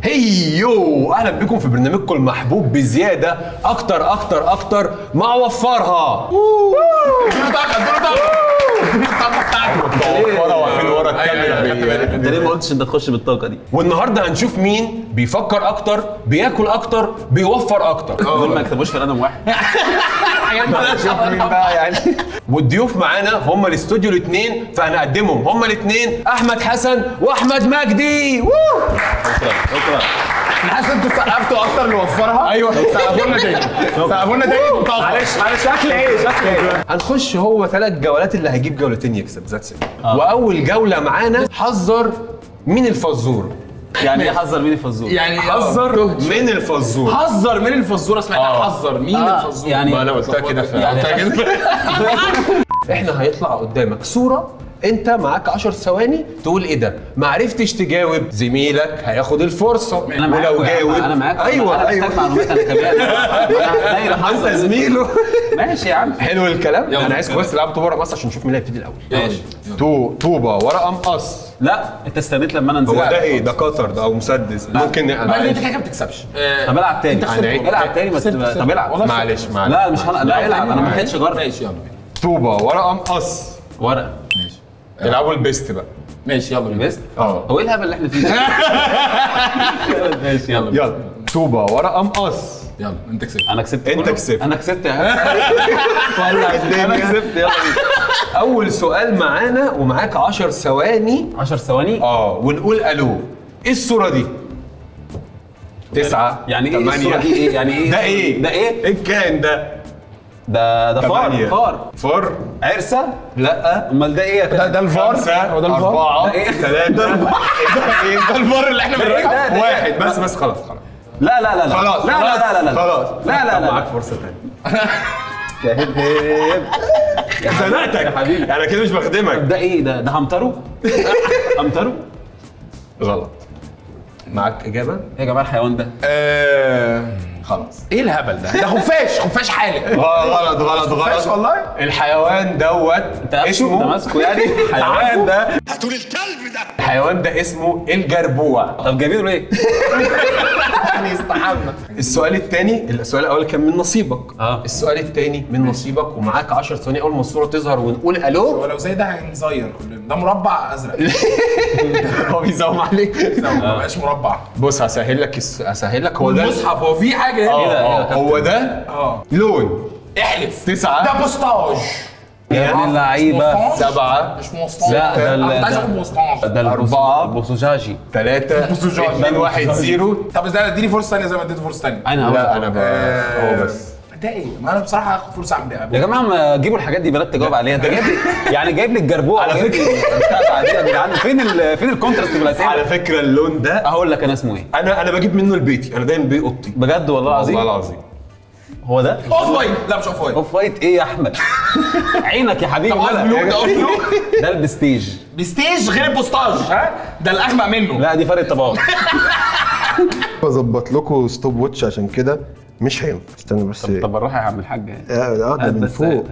هيو اهلا بكم في برنامجكم المحبوب بزياده اكتر اكتر اكتر مع وفرها. واقفين ورا الكاميرا. انت ليه ما قلتش انت تخش بالطاقه دي؟ والنهارده هنشوف مين بيفكر اكتر، بياكل اكتر، بيوفر اكتر. دول ما يكتبوش في قلم واحد. شوف مين بقى يعني. والضيوف معانا هم الاستوديو الاثنين، فهنقدمهم هم الاثنين احمد حسن واحمد مجدي. شكرا. حاسس انتوا سقفتوا اكتر نوفرها. ايوه سقفونا تاني سقفونا تاني. معلش شكل ايه؟ هنخش هو 3 جولات، اللي هيجيب جولتين يكسب. ذاتس واول جوله معانا حذر من الفزوره. يعني ايه حذر مين الفزور؟ يعني حذر من الفزوره. حذر من الفزوره. سمعتها حذر مين الفزوره؟ يعني ما انا قلتها كده يعني احنا هيطلع قدامك صوره، انت معاك 10 ثواني تقول ايه ده. ما عرفتش تجاوب زميلك هياخد الفرصه. ولو جاوب انا معاك. ايوه انا محتاج معلومات. انا كمان دايره انت حذر زميله. ماشي يا عم. حلو الكلام. انا عايزكم بس تلعبوا طوبه مقص عشان نشوف مين هيبتدي الاول. ماشي. طوبه ورقه مقص. لا انت استنيت لما انا هو نزلت. ده ايه؟ ده قطر ده او مسدس. ممكن ما انت كده ما بتكسبش. طب العب تاني. العب تاني. طب العب. معلش لا مش لا العب. انا ما لحقتش اجرب. ماشي يلا طوبه ورقه مقص. ورقه. العبوا البيست بقى. ماشي يلا بينا. بيست. هو ايه الهبل اللي احنا فيه ده؟ ماشي يلا. يلا طوبه ورقه مقص. يلا انت كسبت. انا كسبت. انت كسبت. انا كسبت يا عم. ولع الدنيا. انا كسبت. يلا بينا. اول سؤال معانا ومعاك 10 ثواني. 10 ثواني. ونقول الو. ايه الصوره دي؟ 9 يعني ايه الصورة دي؟ ايه يعني ايه؟ ده ايه؟ ده ايه؟ ايه الكائن ده؟ ده تمانية. فار عرسه؟ لا. امال ده ايه؟ ده الفار. هو ده الفار. 4 ده إيه؟ 3 ده الفار اللي احنا بنراجعه. ده واحد بس خلاص. لا لا لا لا خلاص لا لا لا لا خلاص. لا لا لا معاك فرصه ثانيه. زنقتك يا حبيبي. انا كده مش بخدمك. ده ايه؟ ده همطره؟ همطره؟ غلط. معاك اجابه؟ يا جماعه الحيوان ده خلاص. ايه الهبل ده؟ ده خفاش حالق. غلط خفاش والله. الحيوان دوت ده اسمه ماسكه يعني. الحيوان ده هاتوا لي الكلب ده. الحيوان ده اسمه الجربوع. طب جايبينه ليه؟ يعني يستحمى. السؤال الثاني، السؤال الاول كان من نصيبك. السؤال الثاني من نصيبك ومعاك 10 ثواني اول ما الصوره تظهر ونقول الو. ولو زي ده هنصير كلنا. ده مربع ازرق. هو بيزوم عليك. ما بقاش مربع. بص هسهل لك هو ده المصحف هو في حاجه هنا. هو ده لون. احلف. 9 ده بوستاج. يا ابن اللعيبه. 7 مش موسطاج. لا ده انا كنت عايز اقول موسطاج. ده 4 البوسوجاجي. 3 2 1 0. طب ازاي اديني فرصه ثانيه زي ما اديته فرصه ثانيه؟ لا انا هو بس ده ايه؟ ما انا بصراحه هاخد فرصه اعمل يا ده. جماعه ما تجيبوا الحاجات دي بلاد تجاوب عليها. انت جايب لي يعني جايب لي الجربوع على فكرة. يا جدعان فين الكونتراست في الاسئله؟ على فكره اللون ده هقول لك انا اسمه ايه. انا بجيب منه لبيتي. انا دايما بيه اوضتي. بجد والله العظيم. والله العظيم. هو ده اوف وايت. لا مش اوف وايت. اوف وايت ايه يا احمد؟ عينك يا حبيبي. اوف بلو. ده اوف بلو. ده البستيج. بستيج غير البوستاج. ها ده الاغمق منه. لا دي فرق الطبقات. بظبط لكم ستوب واتش عشان كده مش هينفع. استنى بس. طب بالراحه يا عم الحاج. ده من فوق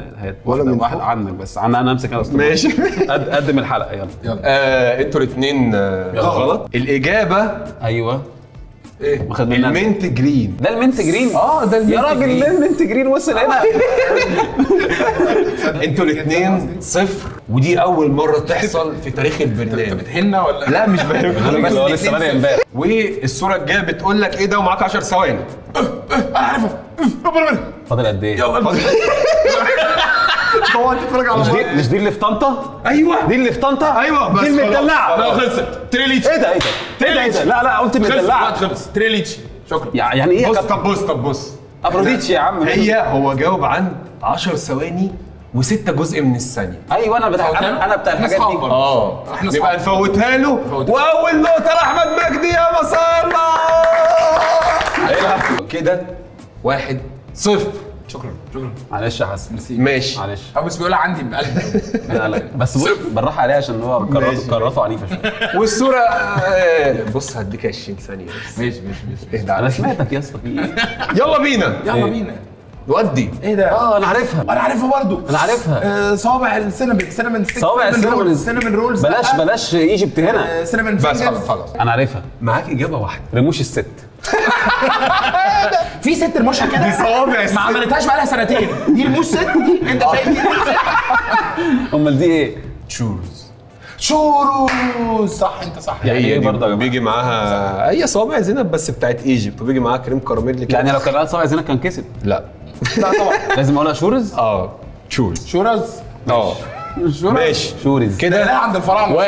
ولا من واحد عنك بس. انا امسك انا. ماشي. قدم الحلقه يلا. انتوا الاثنين غلط. الاجابه ايوه. ايه؟ واخد منها المنت جرين. ده المنت جرين. ده المنت يا راجل جرين. ليه المنت جرين وصل هنا؟ انتوا الاثنين 0 ودي اول مره تحصل في تاريخ انت البرنامج. بتهنا ولا؟ لا مش انا بس بهمك. لسه بادئ امبارح. والصوره الجايه بتقول لك ايه ده ومعاك 10 ثواني. انا عارفها. فاضل قد ايه؟ هو انت تتفرج على مش دي اللي في طنطا؟ ايوه دي اللي في طنطا؟ ايوه بس دي المدلعه. لا خلصت. تريليتش. ايه ده ايه ده؟ لا قلت المدلعه. خلص. تريليتش. شكرا. يعني ايه يا بص. كابتن؟ طب بص افروديتش يا عم. هو جاوب عن 10 ثواني و6 جزء من الثانيه. ايوه انا بتاع الحاجات دي. احنا نبقى نفوتها له. واول نقطه لاحمد مجدي يا مسار. كده 1-0. شكرا. معلش يا حسن. ماشي. معلش. هو بس بيقولها عندي بقلب. لا بس بالراحه عليها عشان هو كررته عنيفه شويه. والصوره بص هديك 20 ثانيه بس. ماشي. اهدى انا على سمعتك يا اسطى في ايه؟ يلا بينا. يلا بينا. ودي ايه ده؟ انا عارفها انا عارفها برضو. انا عارفها. صوابع السينامون ستيك. صوابع السينامون رولز. بلاش ايجيبت هنا. سينامون بس فينجرز. خلاص انا عارفها. معاك اجابه واحده. رموش الست. في ست رموشها كده. دي صوابع الست. ما عملتهاش بقالها سنتين. دي رموش ست دي. انت شايف دي رموش ست؟ امال دي ايه؟ تشوز. شوروز. صح انت صح. يعني هي ايه دي برضه يا جماعه؟ بيجي معاها هي صوابع زينب بس بتاعت ايجيبت وبيجي معاها كريم كراميل كده. يعني لو كان قال صابع زينب كان كسب. لا لا طبعا. لازم اقولها شورز. تشوز. شورز. ماشي شورز. كده لا عند الفراعنه. 1-0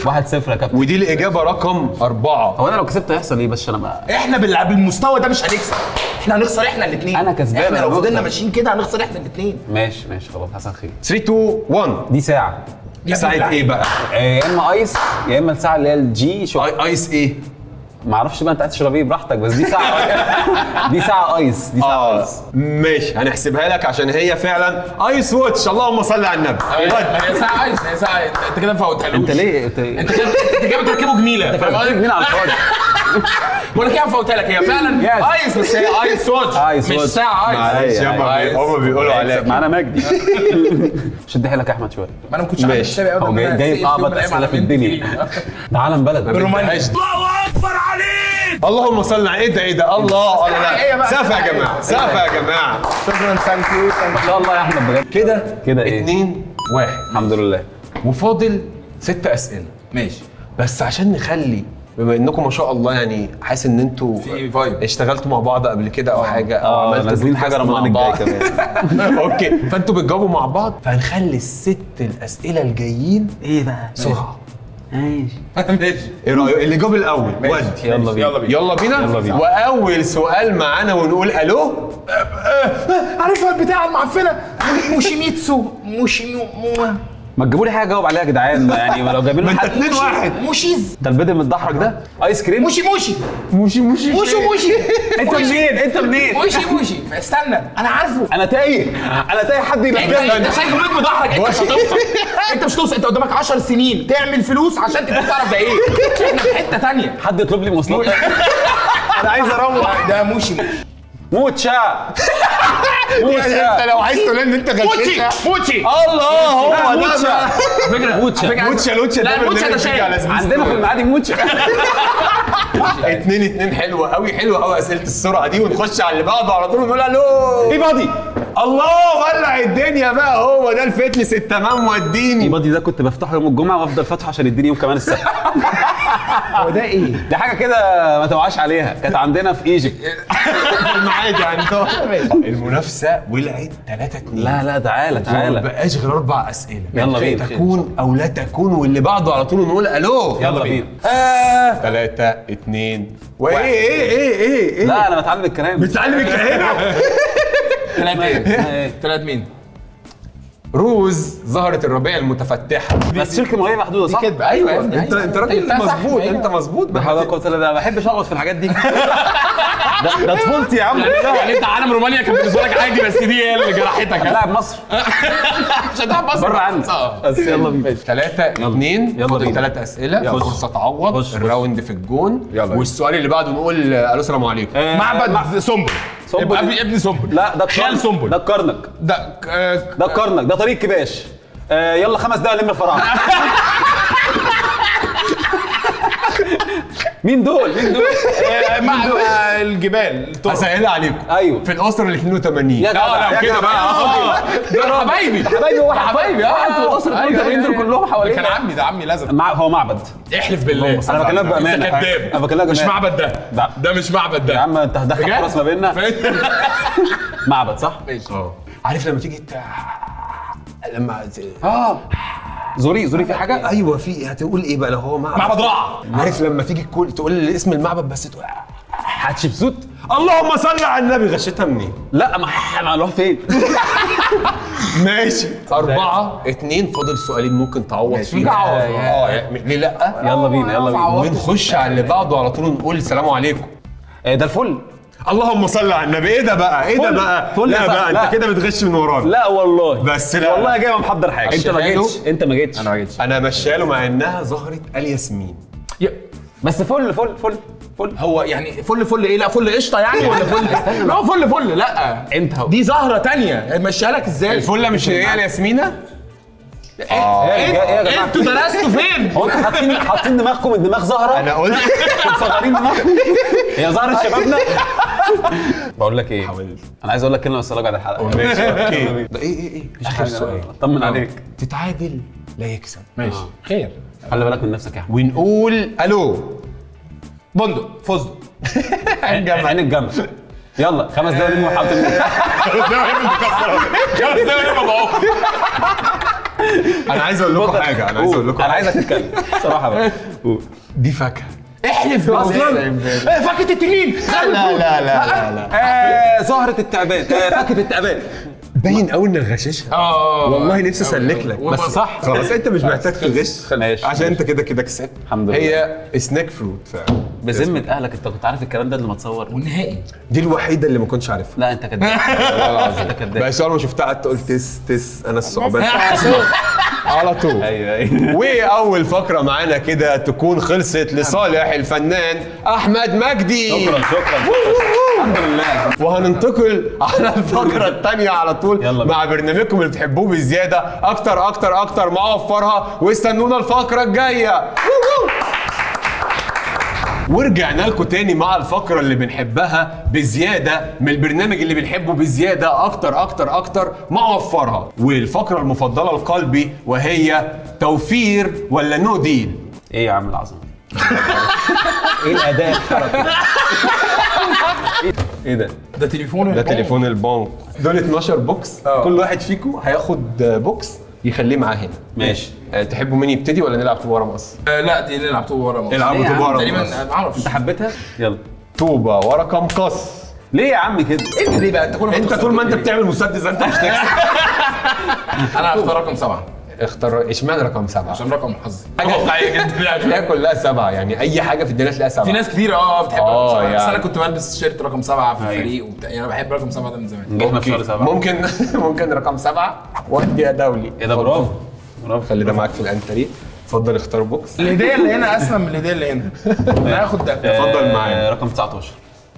1-0 يا كابتن. ودي الاجابه رقم 4. هو انا لو كسبت هيحصل ايه؟ بس انا بقى احنا بالمستوى ده مش هنكسب. احنا هنخسر احنا الاثنين. أنا كسبان، احنا لو أنا فضلنا نقطة. ماشيين كده هنخسر احنا الاثنين. ماشي خلاص حصل خير. 3 2 1 دي ساعه. ساعه ايه بقى؟ يا اما ايس يا اما الساعه اللي هي الجي شو. ايس ايه؟ ما اعرفش بقى انت عايز تشرب ايه براحتك بس دي ساعه. دي ساعه ايس. دي ساعه ايس. ماشي هنحسبها لك عشان هي فعلا ايس واتش. اللهم صل على النبي. هي ساعه عايز. هي ساعه. انت كده مفوتها انت ليه؟ انت كده بتركبه جميله. فاهم قصدي؟ مين على الفاضي؟ بقول لك ايه مفوتها لك. هي فعلا ايس بس هي ايس واتش. آيس مش واتش. ساعه ايس. معلش أيوة. هم بيقولوا عليك. معانا مجدي. شد حيلك يا احمد شويه. ما انا ما كنتش ماشي. عارف السابق هو جايب اعبط اسئله في الدنيا. ده عالم بلد. بالروماني. الله اكبر عليك. اللهم صل على ايه ده الله إيه لا بقى؟ سافة يا جماعه سافة يا جماعه. شكرا. ثانك يو. ما شاء الله يا احمد بجد. كده ايه؟ 2-1 الحمد لله. وفاضل 6 اسئله. ماشي. بس عشان نخلي بما انكم ما شاء الله يعني حاسس ان انتوا في فايب. اشتغلتوا مع بعض قبل كده او حاجه او عملتوا نازلين حاجه بودكاست رمضان مع الجاي بعض. كمان. اوكي فانتوا بتجاوبوا مع بعض فهنخلي الست الاسئله الجايين ايه بقى؟ بسرعه. ماشي. ايه رايك اللي جاب الاول ودي يلا بينا. يلا بينا يلا بينا. واول سؤال معانا ونقول الو. عارفها البتاعه المعفنه موشيميتسو ما تجيبوا لي حاجه اجاوب عليها يا جدعان يعني لو جايبين ما لي انت حد 2-1 موشيز. ده البيض المتدحرج ده ايس كريم. موشي موشي انت منين؟ انت منين؟ موشي استنى انا عارفه. انا تايه حد انت ينبهني. شايف بيض مضحك. انت مش هتوصل. انت مش هتوصل. انت قدامك 10 سنين تعمل فلوس عشان تبقى تعرف ده ايه. احنا في حته ثانيه. حد يطلب لي مواصلات. انا عايز اروح. ده موشي. موتشا. انت لو عايز تقول ان انت غشيتها موتشي. الله هو ده موتشا. فكره موتشا. لوتشا لا الموتشا ده شاي. عندنا في المعادي موتشا. 2-2 حلوه قوي اسئله السرعه دي ونخش على اللي بعده على طول ونقول الو. ايه بادي؟ الله ولع الدنيا بقى هو ده الفتلس التمام وديني. ايه بادي ده كنت بفتحه يوم الجمعه وافضل فاتحه عشان يديني يوم كمان السبت. هو ده ايه؟ دي حاجه كده ما توعاش عليها كانت عندنا في ايجيبت. المعادي عندهم. المنافسه ولعت 3-2. لا تعالى ما بقاش غير 4 اسئله. يلا بينا. تكون او لا تكون واللي بعده على طول نقول الو. يلا بينا. 3-2 وايه لا انا بتعلم الكلام. بتعلم الكلام. ثلاث مين؟ روز زهرة الربيع المتفتحة. بس شركه مهيه محدوده صح؟ كدب. ايوه يا ابني. انت راجل مظبوط. انت مظبوط. ده حاجه قوه الا بالله. ما بحبش اقعد في الحاجات دي. ده طفولتي يا عم. يعني انت عالم رومانيا كان بالنسبه لك عادي بس دي هي اللي جرحتك. لاعب مصر مش هتلعب مصر بره عني. بس يلا بينا. 3-2 يلا فاضل بينا. 3 اسئله فرصه تعوض. خش. الراوند في الجون. يلا. والسؤال اللي بعده نقول الو السلام عليكم. معبد سنبل. يبقى ابن سنبل. لا ده خيال سنبل. ده الكرنك. ده الكرنك. ده طريق كباش. يلا 5 دقايق لم الفراعنه. مين دول؟ الجبال. هسهلها عليكم. ايوه في الاسره ال 82. يا جدع، يا كده جدع. بقى. ده حبايبي. حبايبي واحد حبايبي. واحد في الاسره أيوة، 82 دول أيوة. كلهم حوالينا. كان عمي. ده عمي لازم. هو معبد. احلف بالله. انا بكلمك بامانه. انت كذاب. انا بكلمك مش بامانه. معبد ده. ده مش معبد ده. يا عم انت هتدخل بجد؟ فرص ما بيننا. معبد صح؟ ماشي. عارف لما تيجي لما زوري في حاجه؟ ايوه في هتقول ايه بقى لو هو معبد رع. عارف لما تيجي تقول اسم المعبد بس تقول حتشبسوت. اللهم صل على النبي. غشيتها منين؟ لا ما هنروح فين؟ ماشي 4-2 فاضل سؤالين ممكن تعوض فيه. ليه لا؟ يلا بينا ونخش على اللي بعده على طول ونقول السلام عليكم. ده الفل. اللهم صل على النبي. ايه ده بقى؟ فل لا يا بقى صاحبي، لا. انت كده بتغش من ورانا. لا والله بس لا. والله جاي محضر حاجه. انت ما جيتش. انا ما جيتش. انا مشاله مع انها ظهرت الياسمين. بس فل هو يعني فل ايه؟ لا فل قشطه يعني ولا فل؟ لا هو فل لا انت دي زهره تانية ماشيها لك ازاي؟ الفله مش هي الياسمينه؟ ايه يا جماعه انتوا درستوا فين؟ هو انتوا حاطين دماغكم من دماغ زهره؟ انا قلت مصغرين دماغكم هي زهره شبابنا. بقول لك ايه، انا عايز اقول لك كلمه بس بعد الحلقه. ماشي اوكي. ده ايه اخر سؤال طمن عليك. تتعادل لا يكسب. ماشي خير. خلي بالك من نفسك يا احمد. ونقول الو بندق فستق عين الجمل. يلا 5 دقايق من محاولة انا عايز اقول لكم حاجه، انا عايزك تتكلم صراحه بقى. دي فاكهه. احلف اصلا فاكهه التنين. لا زهرة التعبان، فاكهة التعبان. باين قوي انك غششها. والله نفسي اسلك لك بس صح. خلاص انت مش محتاج تغش ماشي. عشان انت كده كسبت. الحمد لله. هي سناك فروت فعلا. بذمة اهلك انت كنت عارف الكلام ده قبل ما تصور؟ والنهائي دي الوحيده اللي ما كنتش عارفها. لا انت كداب والله العظيم انت كداب. بقى اول ما شفتها قعدت قلت تس انا الصعوبات على طول. ايوه واول فقره معانا كده تكون خلصت لصالح الفنان احمد مجدي. شكرا الحمد لله. وهننتقل على الفقره الثانيه على طول مع برنامجكم اللي بتحبوه بزياده اكتر مع وفرها، واستنونا الفقره الجايه. ورجعنا لكم تاني مع الفقره اللي بنحبها بزياده من البرنامج اللي بنحبه بزياده اكتر مع وفرها، والفقره المفضله لقلبي وهي توفير ولا نو ديل. ايه يا عم العظمه؟ ايه الاداء الحركي؟ ايه ده؟ ده تليفون ده تليفون البنك. دول 12 بوكس. كل واحد فيكم هياخد بوكس يخليه معاه هنا. ماشي. تحبوا مين يبتدي ولا نلعب طوبه ورا مقص؟ لا دي نلعب طوبه ورا مقص. العبوا طوبه ورا تقريبا مقص. ما اعرفش. انت حبيتها؟ يلا. طوبه ورا مقص. ليه يا عم كده؟ انت ليه بقى؟ انت طول ما انت بتعمل مسدس انت مش تكسب. انا هختار رقم 7 اختار اشمعنى رقم 7؟ عشان رقم حظي. حاجه واقعيه جدا. هتلاقيها كلها 7 يعني اي حاجه في الدنيا تلاقيها 7. في ناس كتير بتحب رقم 7 بس يعني. انا كنت بلبس شيرت رقم 7 في الفريق وبتاع، يعني انا بحب رقم 7 ده من زمان. نجحنا في شهر 7. ممكن رقم 7 ودي يا دولي. ايه ده؟ برافو. خلي ده معاك في الانتري. اتفضل اختار بوكس. الهديه اللي هنا اسمى من الهديه اللي هنا. انا هاخد ده. اتفضل معايا. رقم 19.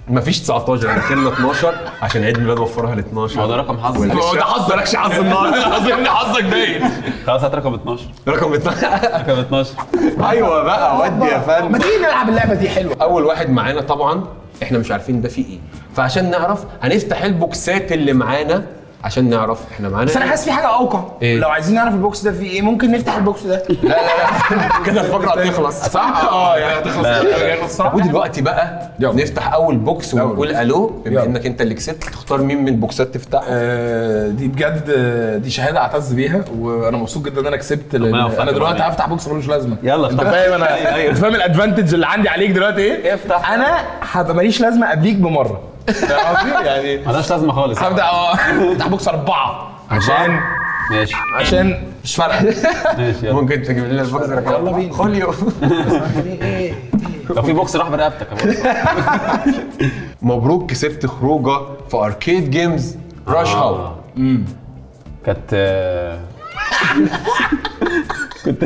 مفيش 19 دخلنا 12 عشان عيد ميلاد وفرها ل 12. هو ده رقم حظي. هو ده حظ مالكش حظ النهارده. اظن حظك باين. خلاص هات رقم 12. رقم 12. رقم 12. ايوه بقى ودي يا فندم. ما تيجي نلعب اللعبه دي حلوه. اول واحد معانا طبعا احنا مش عارفين ده فيه ايه، فعشان نعرف هنفتح البوكسات اللي معانا عشان نعرف احنا معانا. بس انا حاسس في حاجه اوقع. إيه؟ لو عايزين نعرف البوكس ده فيه ايه ممكن نفتح البوكس ده. لا كده الفقره هتخلص صح؟ يعني هتخلص. ودلوقتي بقى نفتح اول بوكس ونقول الو. بما انك انت اللي كسبت تختار مين من البوكسات تفتحه؟ دي بجد دي شهاده اعتز بيها وانا مبسوط جدا ان انا كسبت. انا دلوقتي هفتح بوكس ملوش لازمه. يلا انت افتح. فاهم انا انت فاهم الادفانتج اللي عندي عليك دلوقتي ايه؟ افتح. انا هبقى ماليش لازمه قبليك بمره. فاهم قصدي؟ يعني مالهاش لازمه خالص. هبدا افتح بوكس 4 عشان مش فارقه. ماشي يلا. ممكن تجيب لنا البوكس رقم؟ يلا بينا. خوليو. لو في بوكس راح برقبتك. مبروك كسبت خروجه في اركيد جيمز راش هاور. كانت كنت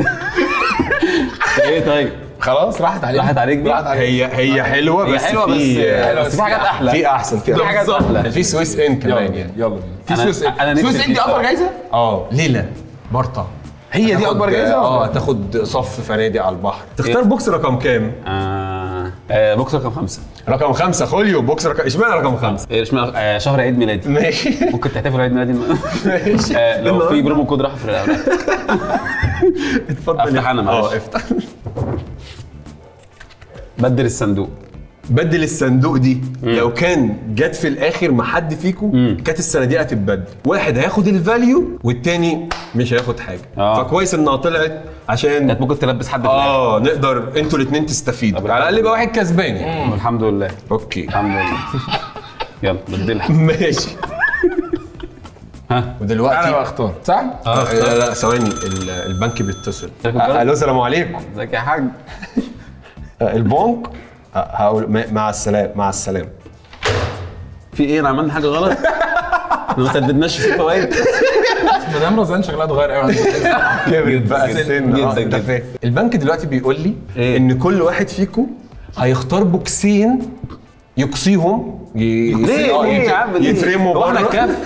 ايه طيب؟ خلاص راحت عليك دي؟ هي حلوه بس حلوه بس في حاجات احلى. في احسن في حاجات احلى. في سويس ان كمان يعني. يلا في سويس أنا سويس نفسي ان دي اكبر جايزه؟ ليله برطه. هي دي اكبر جايزه؟ تاخد صف فنادق على البحر. تختار بوكس رقم كام؟ بوكس رقم 5. رقم 5 خوليو. بوكس رقم اشمعنى رقم 5؟ اشمعنى شهر عيد ميلادي. ماشي ممكن تحتفل عيد ميلادي ماشي. لو في برومو كود راح في الاوراق. اتفضل. افتح انا معلش. افتح. بدل الصندوق. بدل الصندوق دي لو كان جت في الاخر مع حد فيكم كانت الصناديق هتتبدل. واحد هياخد الفاليو والتاني مش هياخد حاجه. فكويس انها طلعت عشان كانت ممكن تلبس حد في الاخر. نقدر انتوا الاثنين تستفيدوا على الاقل يبقى واحد كسبان يعني. الحمد لله. اوكي الحمد لله. يلا بدلها. ماشي. ها ودلوقتي انا بختار صح؟ لا ثواني البنك بيتصل. الو السلام عليكم. ازيك يا حاج؟ البنك هقول مع السلامه. في ايه؟ انا عملنا حاجه غلط؟ ما سددناش في فوائد. مدام رزان شكلها اتغير قوي. كبرت بقى السن. جدا. البنك دلوقتي بيقول لي إيه؟ ان كل واحد فيكم هيختار بوكسين يقصيهم ليه يا عم ليه؟ يترموا هو احنا بره الكف؟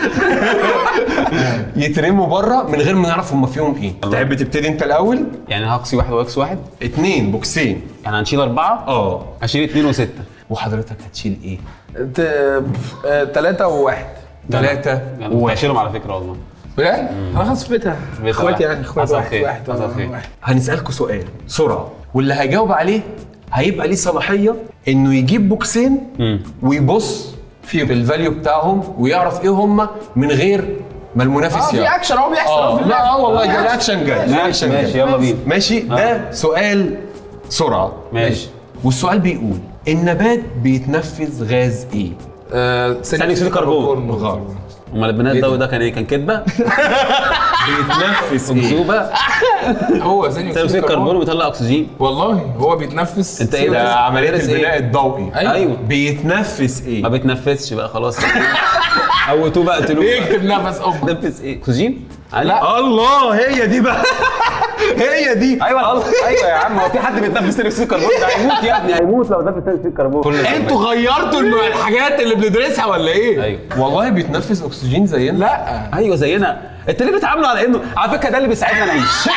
يترموا بره من غير ما نعرف هم فيهم ايه. تحب تبتدي انت الاول؟ يعني هقصي واحد ويقصي واحد؟ 2 بوكسين. يعني هنشيل 4؟ هشيل 2 و6. وحضرتك هتشيل ايه؟ 3 و1. 3 و1 هشيلهم على فكره والله بجد؟ انا خلاص في بيتها اخواتي يعني اخواتي واحد هنسألكوا سؤال سرعة، واللي هيجاوب عليه هيبقى ليه صلاحية انه يجيب بوكسين ويبص في الفاليو بتاعهم ويعرف ايه هم من غير ما المنافس في اكشن اهو بيحصل. لا والله ده الاكشن جاي. ماشي يلا بينا. ماشي ده سؤال سرعة. ماشي. والسؤال بيقول النبات بيتنفذ غاز ايه؟ ثاني اكسيد الكربون. غلط. امال البناء الضوئي ده كان ايه؟ كان كدبه؟ بيتنفس ايه؟ اكذوبه. هو ثاني اكسيد الكربون بيطلع اكسجين. والله هو بيتنفس. انت ايه ده عملية بتدرس البناء إيه؟ الضوئي. ايوه بيتنفس ما ايه؟ بيتنفسش بقى خلاص. قوتوه بقى قتلوه. بيكتب نفس بيتنفس ايه؟ اكسجين؟ لا الله هي دي بقى. هي دي. ايوه ايوه يا عم، هو في حد بيتنفس ثاني اكسيد الكربون؟ ده هيموت يا ابني، هيموت لو تنفس ثاني اكسيد الكربون. انتوا غيرتوا الحاجات اللي بندرسها ولا ايه؟ ايوه والله بيتنفس اكسجين زينا. لا ايوه زينا. انت ليه بتعاملوا على انه على فكره ده اللي بيساعدنا نعيش؟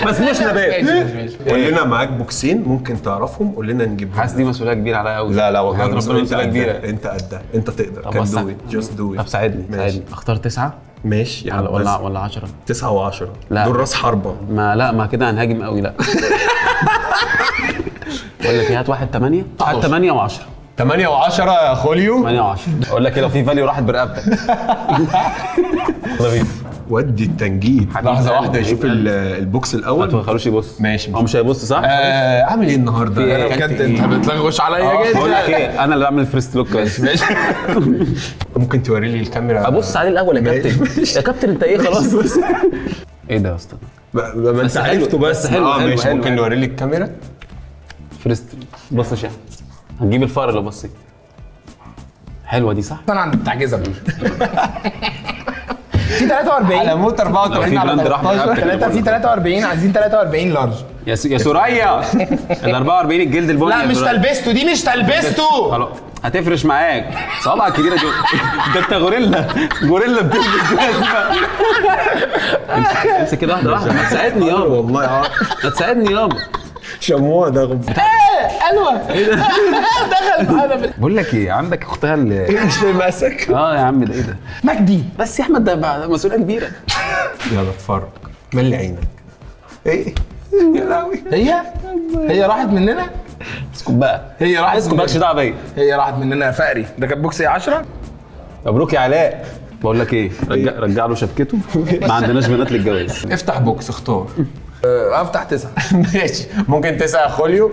بس مش نبات. قول لنا معاك بوكسين ممكن تعرفهم، قول لنا نجيبهم. حاسس دي مسؤوليه كبيره عليا قوي. لا والله ربنا مسؤوليه كبيره. انت قدها، انت تقدر. طب كان بس دو جاست دو طب ساعدني ماشي. اختار 9 ماشي يا عم. ولا 10؟ 9 و10 لا. دول راس حربة. ما كده هنهاجم قوي. لا بقول لك ايه، هات واحد 8. هات 8 و10. 8 و10 يا خوليو. 8 و10. اقول لك ايه، لو في فاليو راحت برقبتك. ودي التنجيد. لحظة واحدة يشوف البوكس ما الأول. تخلوش يبص. ماشي. هو مش هيبص صح؟ عامل ايه النهارده؟ في إيه؟ بجد انت بتلغوش عليا جدا. بقول لك ايه، انا اللي بعمل فريست لوك بس. ماشي ممكن توري لي الكاميرا؟ ابص عليه الاول يا كابتن. يا كابتن انت ايه خلاص. ايه ده يا اسطى؟ ما انت حلو، عرفته بس. حلو، ماشي. حلو، ممكن حلو. نوري لي الكاميرا؟ فريست بص يا شيخ، هنجيب الفار اللي بصي. حلوه دي صح؟ انا عند التعجيزه دي في 43 على موت 84 في على براند راح 3 في 43 عايزين 43 لارج. يا سوريا ال 44 الجلد البني. لا مش تلبسته دي، مش تلبسته. خلاص هتفرش معاك صوابعك الكبيره دي. ده انت غوريلا بتلبس جزمه. امسك كده واحده ما تساعدني يابا. والله ما تساعدني يابا. شموع ده حلوه دخل معانا بقول لك ايه، عندك اختها اللي مش ماسك. يا عم ده ايه ده؟ مجدي. بس يا احمد ده مسؤوليه كبيره. يلا اتفرج. ملي عينك. ايه يا لهوي. هي راحت مننا. اسكت بقى. هي راحت اسكت مالكش دعوه بيا. هي راحت مننا يا فقري. ده كان بوكس 10. مبروك يا علاء. بقول لك ايه، رجع له شبكته. ما عندناش بنات للجواز. افتح بوكس اختار. افتح 9. ماشي. ممكن 9 يا خوليو.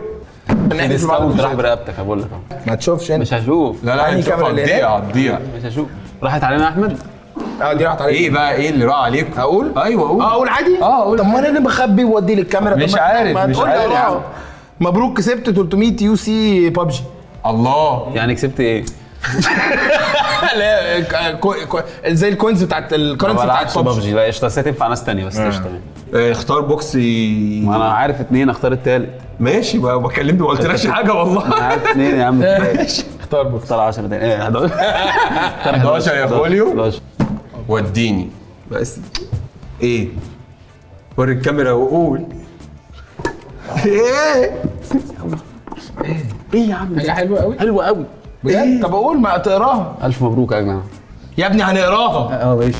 ديسكاونت راح برقبتك بقول لك اهو. ما تشوفش انت. مش هشوف. لا أنهي كاميرا اللي هناك؟ هتضيع. مش هشوف. راحت علينا احمد. دي راحت عليك. ايه بقى ايه اللي راح عليك؟ اقول؟ ايوه قول. اقول عادي؟ قول. طب ما انا اللي بخبي وادي للكاميرا. مش طب ما- عارف، ما مش تقول لي عارف يا اه. عم. مبروك كسبت 300 يو سي ببجي. الله. يعني كسبت ايه؟ لا زي الكوينز بتاعت الكرنسي بتاعت ببجي. ببجي. لا قشطه، بس هتنفع ناس تانية بس قشطه تمام. اختار بوكس. ما انا عارف 2 اختار التالت. ماشي بقى بكلمني ما قلتلكش حاجه والله. انا عارف 2 يا عم. ماشي. اختار بوكس. اختار 10 تاني. ايه 11. 11 يا خوليو. 11. وديني بس. ايه وري الكاميرا وقول. ايه ايه يا عم؟ حاجه حلوه قوي. حلوه قوي بجد. طب اقول ما تقراها. الف مبروك يا جماعه. يا ابني هنقراها. ماشي.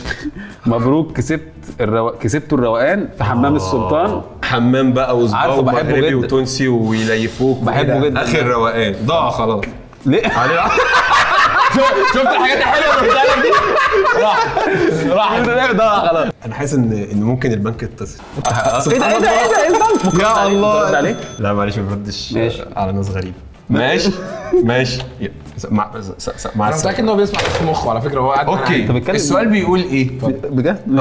مبروك كسبتوا الروقان في حمام السلطان. حمام بقى وصباع عارفه بحبه ومغربي جدا. وتونسي ويليفوك. بحبه جدا. اخر روقان ضاع خلاص. ليه؟ شفت الحاجات الحلوه اللي قلتها لك دي؟ راح ده خلاص. انا حاسس ان ممكن البنك يتصل. ايه ده البنك؟ يا الله. ترد عليك؟ لا معلش ما بردش ماشي. على ناس غريبه. ماشي ماشي. مع انا متاكد ان هو بيسمع في مخه على فكره. هو قاعد معانا. اوكي. بتتكلم السؤال بيقول ايه؟ بجد؟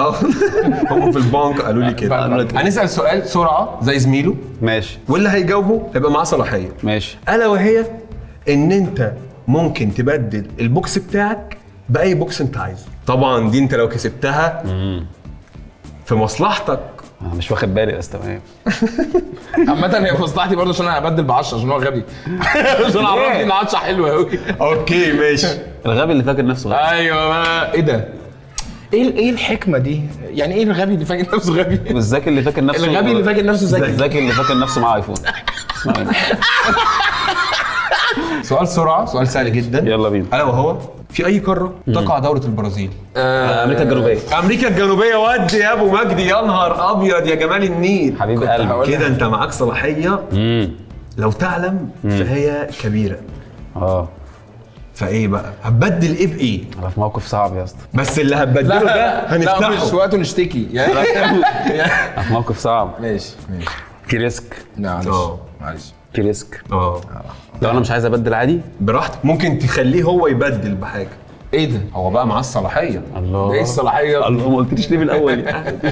هم في البنك قالوا لي كده. هنسال سؤال سرعه زي زميله، ماشي واللي هيجاوبه هيبقى معاه صلاحيه. ماشي. الا وهي ان انت ممكن تبدل البوكس بتاعك باي بوكس انت عايزه. طبعا دي انت لو كسبتها في مصلحتك انا مش واخد بالي بس تمام. عامة هي في مصلحتي برضه عشان انا هبدل ب 10 عشان هو غبي. عشان اعرفني ان 10 حلوه قوي. اوكي ماشي. الغبي اللي فاكر نفسه غبي. ايوه بقى ايه ده؟ ايه الحكمه دي؟ يعني ايه الغبي اللي فاكر نفسه غبي؟ والذكي اللي فاكر نفسه الغبي اللي فاكر نفسه ذكي. الذكي اللي فاكر نفسه معاه ايفون. سؤال سرعه، سؤال سهل جدا. يلا بينا. الا وهو في اي قاره تقع دوله البرازيل؟ امريكا الجنوبيه. امريكا الجنوبيه. ودي يا ابو مجدي، يا نهار ابيض يا جمال النيل. حبيب قلبي. كده انت معاك صلاحيه لو تعلم فهي كبيره. فايه بقى؟ هتبدل ايه بايه؟ انا في موقف صعب يا اسطى. بس اللي هتبدله ده هنفتحه. لا مش وقته نشتكي يعني. انا في موقف صعب. ماشي كريسك. معلش معلش. كريسك. اه لو انا مش عايز ابدل عادي براحتك، ممكن تخليه هو يبدل بحاجه. ايه ده؟ هو بقى معاه الصلاحيه. الله. ده ايه الصلاحيه؟ الله، ما قلتليش ليه من الاول؟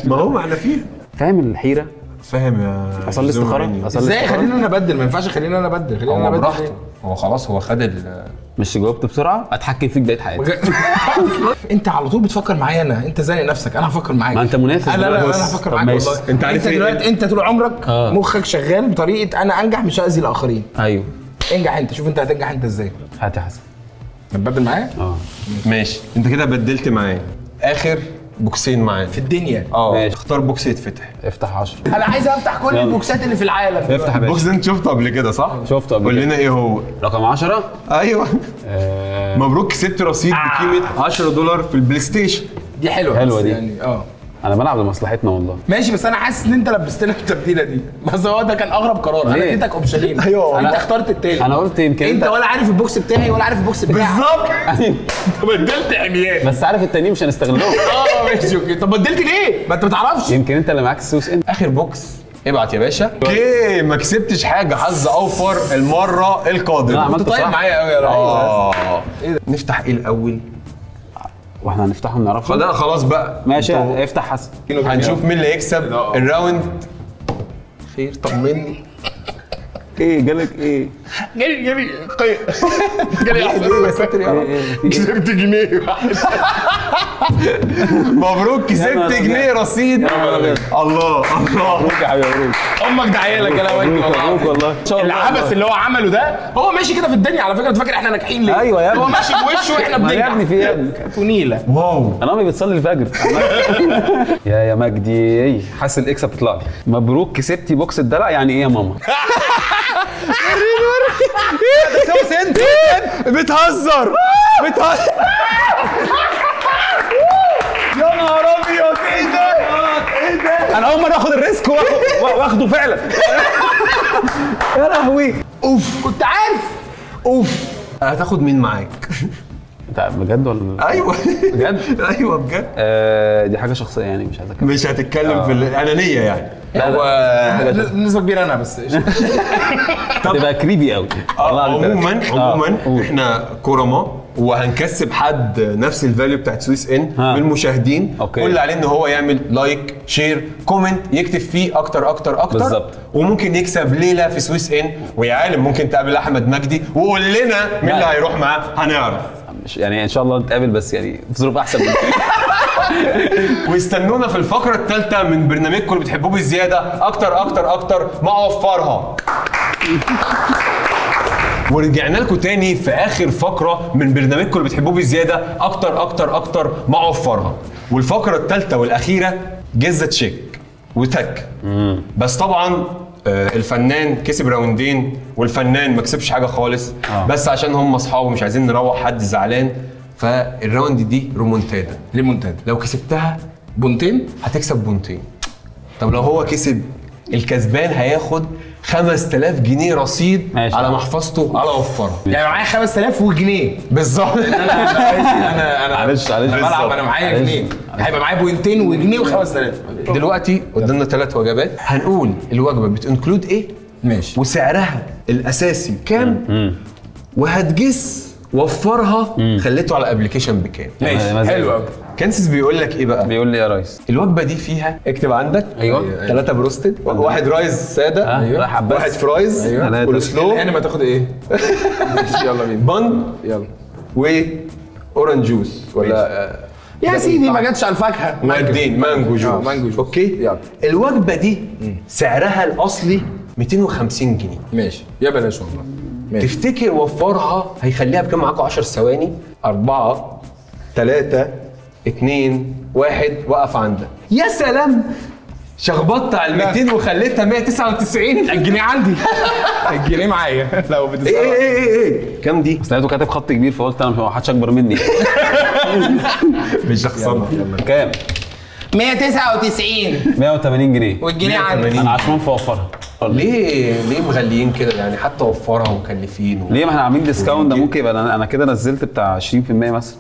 ما هو احنا فيه. فاهم الحيره؟ فاهم يا اصلي استخاره. ازاي خلينا انا ابدل؟ ما ينفعش خلينا انا ابدل. خلينا انا هو ابدل. براحته، هو خلاص هو خد مش جاوبت بسرعه اتحكم فيك بقيت حياتي. انت على طول بتفكر معايا انا، انت زانق نفسك، انا هفكر معاك. ما انت منافس. لا دلوقتي. انا هفكر طب معاك ماشي. والله. انت عارف انت ايه؟ دلوقتي انت طول عمرك مخك شغال بطريقه انا انجح مش هاذي الاخرين. ايوه. انجح انت، شوف انت هتنجح انت ازاي. هات يا حسن. هتبدل معايا؟ ماشي. انت كده بدلت معاه اخر بوكسين معاه في الدنيا. ماشي. اختار بوكس يتفتح. افتح 10. انا عايز افتح كل يلا. البوكسات اللي في العالم. افتح يا باشا. البوكس ده انت شفته قبل كده صح؟ شفته قبل قول كده. لنا ايه هو؟ رقم 10. ايوه. مبروك كسبت رصيد بقيمه $10 في البلاي ستيشن. دي حلوه. حلوة بس دي. يعني انا بلعب لمصلحتنا والله. ماشي، بس انا حاسس ان انت لبستنا التبديله دي. بس هو ده كان اغرب قرار. انا ليه؟ اديتك اوبشنين. ايوه. انت اخترت التاني. انا قلت يمكن انت ولا عارف البوكس بتاعي ولا عارف البوكس بتاعك. بالظبط. انت بدلت عميان. بس عارف التانيين مش هنستغلهم. ماشي اوكي. طب بدلت ليه؟ ما انت ما تعرفش. يمكن انت اللي معاك السوس انت. اخر بوكس ابعت يا باشا. اوكي ما كسبتش حاجه، حظ اوفر المره لا القادمه. عملت انت طيب صح. معايا قوي يا ريس. نفتح ايه الاول؟ واحنا هنفتحهم نعرفه. لا خلاص بقى. ماشي افتح حسن. هنشوف مين اللي هيكسب الراوند. خير طمني. ايه جالك ايه؟ جالي يا ساتر يا رب. كسبت جنيه واحد. مبروك كسبت جنيه رصيد. الله مبروك يا حبيبي مبروك. امك دعايه لك يا مبروك والله. ان شاء الله. العبث اللي هو عمله ده هو ماشي كده في الدنيا على فكره. انت فاكر احنا ناجحين ليه؟ ايوه يا ابني. هو ماشي بوشه واحنا ما يا ابني بننجح. في يا ابني. ونيله. واو. انا امي بتصلي الفجر. يا مجدي حاسس الاكسب تطلع لي. مبروك كسبتي بوكس الدلع. يعني ايه يا ماما؟ بتهزر. يا نهار ابيض. ايه ده؟ انا اول مره اخد الريسك واخده فعلا. يا لهوي. كنت عارف. هتاخد مين معاك؟ انت بجد ولا؟ ايوه بجد؟ ايوه بجد. دي حاجه شخصيه يعني مش عايز اتكلم. مش هتتكلم في الانانيه يعني. هو نسبه كبيره انا بس. تبقى كريبي قوي. عموما احنا كرماء وهنكسب حد نفس الفاليو بتاعت سويس ان بالمشاهدين. أوكي. كل اللي عليه ان هو يعمل لايك شير كومنت يكتب فيه اكتر بالظبط. وممكن يكسب ليله في سويس ان. ويا عالم ممكن تقابل احمد مجدي وقول لنا مين اللي هيروح معاه هنعرف. يعني ان شاء الله نتقابل بس يعني في ظروف احسن من كده. واستنونا في الفقره الثالثه من برنامجكم اللي بتحبوه بزياده اكتر ما اوفرها. ورجعنا لكم تاني في اخر فقره من برنامجكم اللي بتحبوه بزياده اكتر ما اوفرها. والفقره الثالثه والاخيره جزه تشيك وتك. بس طبعا الفنان كسب راوندين والفنان ما كسبش حاجه خالص. بس عشان هم اصحاب ومش عايزين نروح حد زعلان، فالراوند دي رومونتادا. ريمونتادا. لو كسبتها بونتين هتكسب بونتين. طب لو هو كسب، الكسبان هياخد 5000 جنيه رصيد ماشي. على محفظته على وفرها. يعني معايا 5000 وجنيه بالظبط. انا معلش بلعب. انا معايا جنيه هيبقى معايا بوينتين وجنيه و5000. دلوقتي قدامنا 3 وجبات. هنقول الوجبه بتنكلود ايه ماشي. وسعرها الاساسي كام وهتجس وفرها خليته على الابلكيشن بكام. ماشي حلو قوي. كانسيس بيقول لك ايه بقى؟ بيقول لي يا ريس الوجبه دي فيها اكتب عندك. ايوه 3 بروستد، 1 رايز ساده، ايوه حبات، 1 فرايز، أيوة. كولسلو، انا ما تاخد ايه؟ ماشي يلا بينا. بن يلا. و اورنج جوس ولا يا سيدي ما جاتش على الفاكهه. مادين مانجو جوز. مانجو جوز. اوكي يلا الوجبه دي سعرها الاصلي 250 جنيه. ماشي يا بلاش والله. ماشي. تفتكر وفرها هيخليها بكام معاكم 10 ثواني؟ 4 3 2 1 وقف عندك. يا سلام شخبطت على ال 200 وخليتها 199. الجنيه عندي. الجنيه معايا لو بتسأل. ايه كام دي؟ بس لقيته كاتب خط كبير فقلت انا ما حدش اكبر مني. مش شخصنه. كام؟ 199 180 جنيه. والجنيه عندي. انا عشان فوفرها. ليه مغليين كده يعني؟ حتى وفرها ومكلفين ليه؟ ما احنا عاملين ديسكاونت، ده ممكن يبقى انا كده نزلت بتاع 20% مثلا.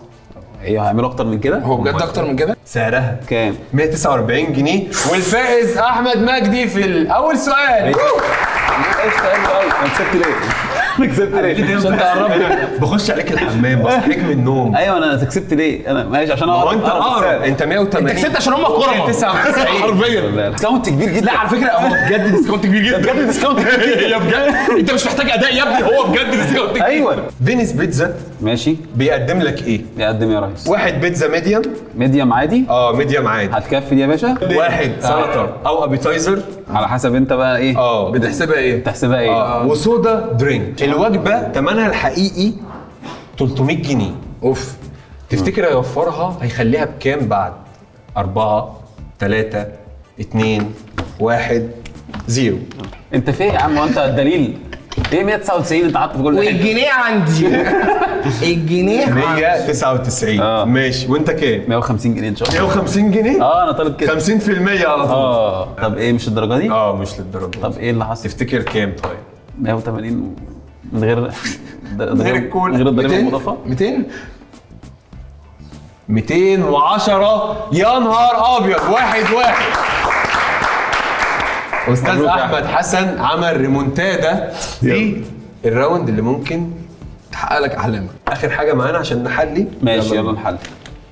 ايه هيعملوا اكتر من كده؟ هو بجد اكتر من كده؟ سعرها كام؟ 149 جنيه والفائز احمد مجدي في اول سؤال. ايش قوي انا كسبت ليه؟ انا كسبت ليه؟ عشان تقربني. بخش عليك الحمام بصحيك من النوم. ايوه انا كسبت ليه؟ انا ماشي عشان هو اقرب. انت اقرب، انت 180 انت كسبت عشان هم كرمه 99 حرفيا. ديسكاونت كبير جدا. لا على فكره هو بجد ديسكاونت كبير جدا. بجد ديسكاونت كبير جدا. يا بجد انت مش محتاج اداء يا ابني، هو بجد ديسكاونت كبير. ايوه فينيس بيتزا ماشي. بيقدم لك ايه؟ يقدم يا ريس. واحد بيتزا ميديوم. ميديم عادي. ميديوم عادي. هتكفي دي يا باشا؟ واحد سلطه او ابيتايزر على حسب انت بقى ايه بتحسبها ايه؟ تحسبها ايه. وصودا درينك. الوجبه ثمنها الحقيقي 300 جنيه. اوف. تفتكر هيوفرها هيخليها بكام بعد 4 3 2 1 0؟ انت فين يا عم؟ وانت الدليل ايه 199 انت حاطه في كل حته؟ والجنيه عندي. الجنيه 199. ماشي وانت كام؟ 150 جنيه ان شاء الله. 150 جنيه؟ انا طالب كده 50% على طول. طب ايه مش الدرجه دي؟ مش للدرجه. طب ايه اللي حصل؟ تفتكر كام طيب؟ 180 من غير غير الكول. من غير الضريبه المضافه. 200 210. يا نهار ابيض. 1-1. استاذ احمد حسن عمل ريمونتادا في الراوند اللي ممكن تحقق لك احلامك. اخر حاجه معانا عشان نحلي. ماشي يلا نحل.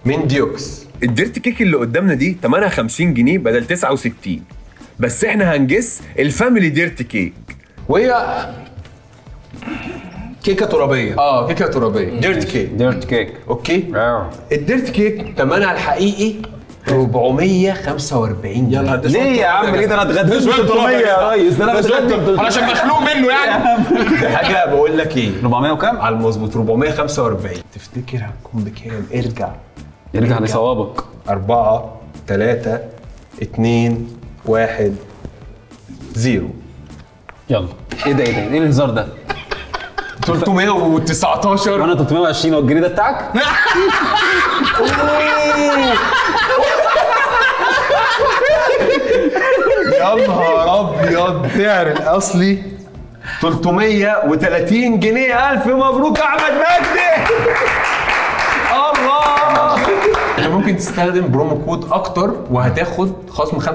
من ديوكس. الديرت كيك اللي قدامنا دي ثمنها 50 جنيه بدل 69، بس احنا هنجس الفاميلي ديرت كيك وهي كيكه ترابيه. كيكه ترابيه. ديرت كيك. ديرت كيك. اوكي. الديرت كيك ثمنها الحقيقي 445 جنيه. يلا ليه يا عم ليه؟ ده انا اتغديت 300 يا ريس. ده انا بتغدى عشان مخلوق منه يعني. حاجه بقول لك ايه 400 وكام؟ على المظبوط 445. تفتكر هتكون بكام؟ ارجع لصوابك. 4 3 2 1 0. يلا ايه ده ايه الهزار ده؟ 319. وانا 320 والجنيه ده بتاعك؟ يا نهار ابيض. سعر الاصلي 330 جنيه. الف مبروك احمد مجدي. الله. انت ممكن تستخدم برومو كود اكتر وهتاخد خصم 25%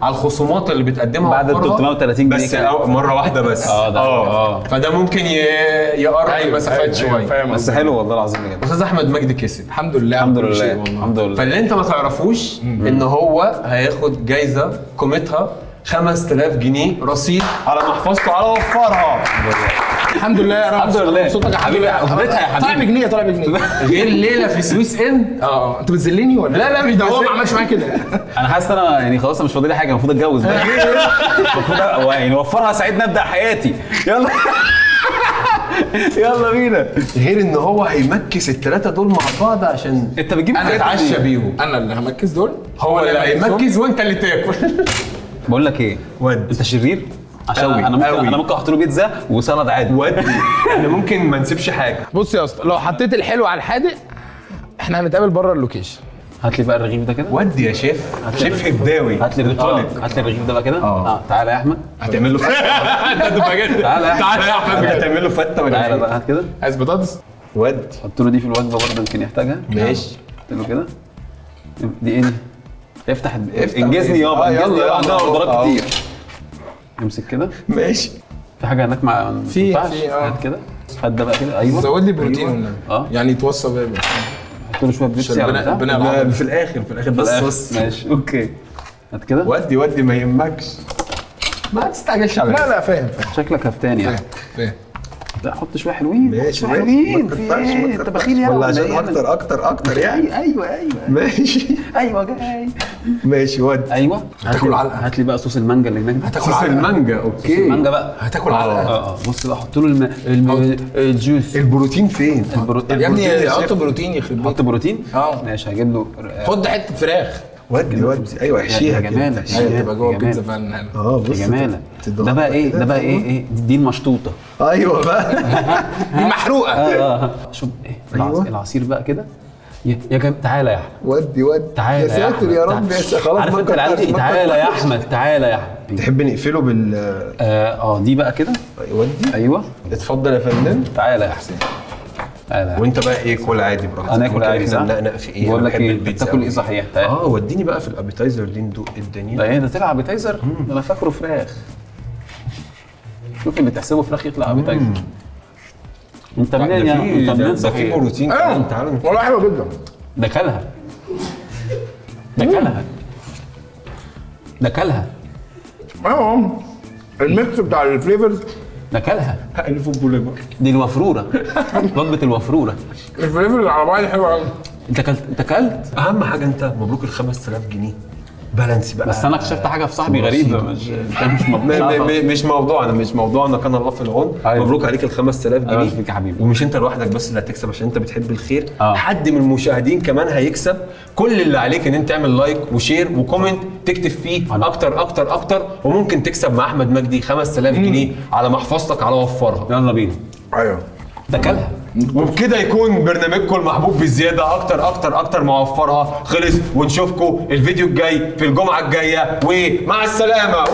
على الخصومات اللي بتقدمها بعد ال 330 جنيه بس مره واحده بس. فده ممكن يقرب المسافات شويه. بس حلو والله العظيم بجد. استاذ احمد مجدي كسب. الحمد لله. الحمد لله الحمد لله. فاللي انت ما تعرفوش ان هو هياخد جايزه قيمتها 5000 جنيه رصيد على محفظته على وفرها. الحمد لله يا رب. الحمد لله. صوتك يا حبيبي. اخدتها يا حبيبي. طالع بجنيه. غير ليله في سويس ان. انت بتذلني ولا؟ لا مش ده هو ما بذلك. عملش معايا كده. انا حاسس ان انا يعني خلاص مش فاضي لي حاجه، المفروض اتجوز بقى. المفروض يعني وفرها ساعدني ابدا حياتي. يلا يلا بينا. غير ان هو هيمكس الثلاثه دول مع بعض عشان انت بتجيب انا تتعشى بيهم. انا اللي همكس دول. هو اللي هيمكس وانت اللي تاكل. بقول لك ايه انت شرير عشان أوي. انا ممكن احط له بيتزا وسلطه عادي. ودي احنا ممكن ما نسيبش حاجه. بص يا اسطى لو حطيت الحلو على الحادق احنا هنتقابل بره اللوكيشن. هات لي بقى الرغيف ده كده. ودي يا شيف. شيف هبداوي. هات لي الرغيف ده بقى كده. تعالى يا احمد. هتعمل له فته. تعالى يا احمد هتعمل له فته ولا تعالى بقى هات كده. عايز بطاطس؟ ودي حط له دي في الوجبه برضه يمكن يحتاجها. ماشي. حط له كده. دي ايه دي؟ افتح انجزني يابا. يلا عندنا اوردرات كتير. امسك كده. ماشي. في حاجه هناك مع في هات كده. هات ده بقى كده. ايوه زود لي بروتين والنبي. يعني يتوصى بيا. حط له شويه بيبسي على البتاع. في الاخر بس ماشي اوكي. هات كده. ودي ما يهمكش. ما تستعجلش على لا فاهم شكلك هفتان يعني. فاهم. لا حط شويه حلوين، ماشي شويه حلوين. ما في تكترش، ايه؟ ما انت بخيل يا ولا عشان ولا إيه؟ اكتر اكتر اكتر يعني. ايوه ماشي ايوه جاي. ماشي ودي. ايوه هتاكل علقة. هات لي بقى صوص المانجا اللي هناك ده. هتاكل صوص علقة. المانجا صوص اوكي. المانجا بقى. هتاكل علقة. بص بقى حط له الجوس. البروتين فين؟ يا ابني حط بروتين يخرب حط بيتك. بروتين؟ اه. ماشي هجيب له. خد حته فراخ. ودي ايوه احشيها يا كده. جمالك ايوه تبقى جوه يا البيتزا جمالك. فعلا. اه بص يا جمالك. تضغط ده بقى ايه؟ كده. ده بقى ايه دي المشطوطه. ايوه بقى. دي محروقه. شوف ايه أيوة. العصير بقى كده. يا جماعه تعالى يا احمد. ودي تعالى يا ساتر أحمد، يا تعالى. رب يا ساتر خلاص. عارف ما انت العيال كترش، دي؟ ما تعالى يا احمد، تعالى يا احمد. تحب نقفله بال دي بقى كده. ودي ايوه اتفضل يا فندم. تعالى يا حسين. تعالى يا وانت بقى ايه كل عادي براحتك. انا اكل ممكن عادي احنا صح؟ ننقنق في ايه. بقول أنا لك بحب ايه البيتزا بتاكل ايه أوي. صحيح؟ تعالى. وديني بقى في الابيتايزر دي ندوق الدنيا. ده ايه ده طلع ابيتايزر؟ ده انا فاكره فراخ. شوف اللي تحسبه فراخ يطلع ابيتايزر. انت منين يا انت منين ده في صحيح؟ بروتين كمان. تعالوا والله حلوه جدا. ده كلها. ده كلها. ده كلها. ايوه الميكس بتاع الفليفرز. ده كلها. الف بوليفر. دي الوفروره. وجبه الوفروره. الفليفرز على بعض حلوه قوي. انت كلت. اهم حاجه انت مبروك ال 5000 جنيه بالانس بقى. بس انا اكتشفت حاجه في صاحبي غريبه مش مش موضوعنا كان الله في العون. أيوة. مبروك عليك ال 5000 أيوة، جنيه فيك يا حبيبي. ومش انت لوحدك بس اللي هتكسب عشان انت بتحب الخير. آه. حد من المشاهدين كمان هيكسب. كل اللي عليك ان انت تعمل لايك وشير وكومنت تكتب فيه اكتر اكتر اكتر وممكن تكسب مع احمد مجدي 5000 جنيه على محفظتك على وفرها. يلا بينا. ايوه ده كلها. وبكده يكون برنامجكم المحبوب بزياده اكتر اكتر اكتر مع وفرها خلص. ونشوفكم الفيديو الجاي في الجمعه الجايه ومع السلامه.